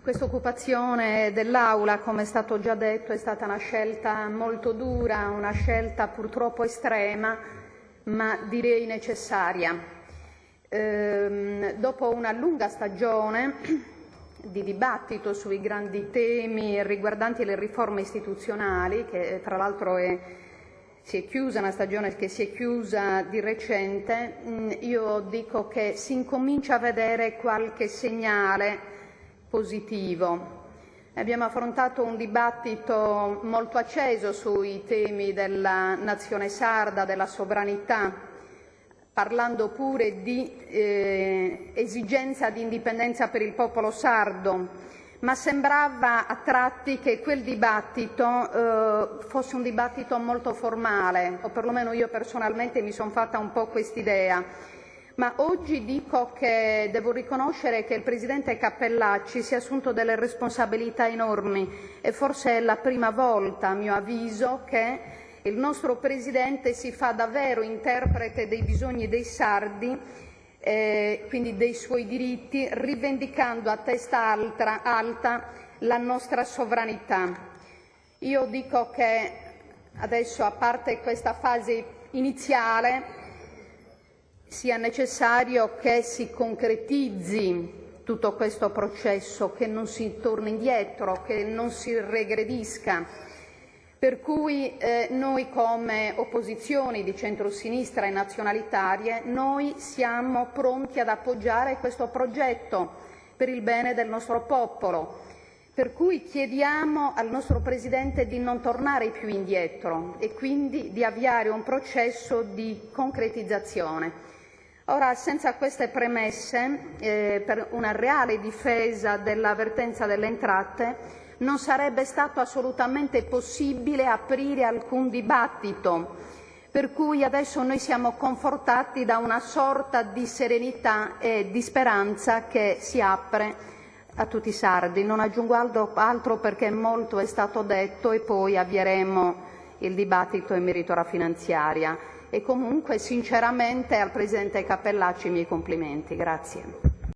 Questa occupazione dell'Aula, come è stato già detto, è stata una scelta molto dura, una scelta purtroppo estrema, ma direi necessaria. Dopo una lunga stagione di dibattito sui grandi temi riguardanti le riforme istituzionali, che tra l'altro si è chiusa, una stagione che si è chiusa di recente, io dico che si incomincia a vedere qualche segnale positivo. Abbiamo affrontato un dibattito molto acceso sui temi della nazione sarda, della sovranità, parlando pure di esigenza di indipendenza per il popolo sardo, ma sembrava a tratti che quel dibattito fosse un dibattito molto formale, o perlomeno io personalmente mi sono fatta un po' quest'idea. Ma oggi dico che devo riconoscere che il Presidente Cappellacci si è assunto delle responsabilità enormi e forse è la prima volta, a mio avviso, che il nostro Presidente si fa davvero interprete dei bisogni dei sardi, quindi dei suoi diritti, rivendicando a testa alta la nostra sovranità. Io dico che adesso, a parte questa fase iniziale, sia necessario che si concretizzi tutto questo processo, che non si torni indietro, che non si regredisca. Per cui noi come opposizioni di centrosinistra e nazionalitarie, noi siamo pronti ad appoggiare questo progetto per il bene del nostro popolo. Per cui chiediamo al nostro Presidente di non tornare più indietro e quindi di avviare un processo di concretizzazione. Ora, senza queste premesse, per una reale difesa della vertenza delle entrate, non sarebbe stato assolutamente possibile aprire alcun dibattito, per cui adesso noi siamo confortati da una sorta di serenità e di speranza che si apre a tutti i sardi. Non aggiungo altro perché molto è stato detto e poi avvieremo il dibattito in merito alla finanziaria. E comunque sinceramente al Presidente Cappellacci i miei complimenti. Grazie.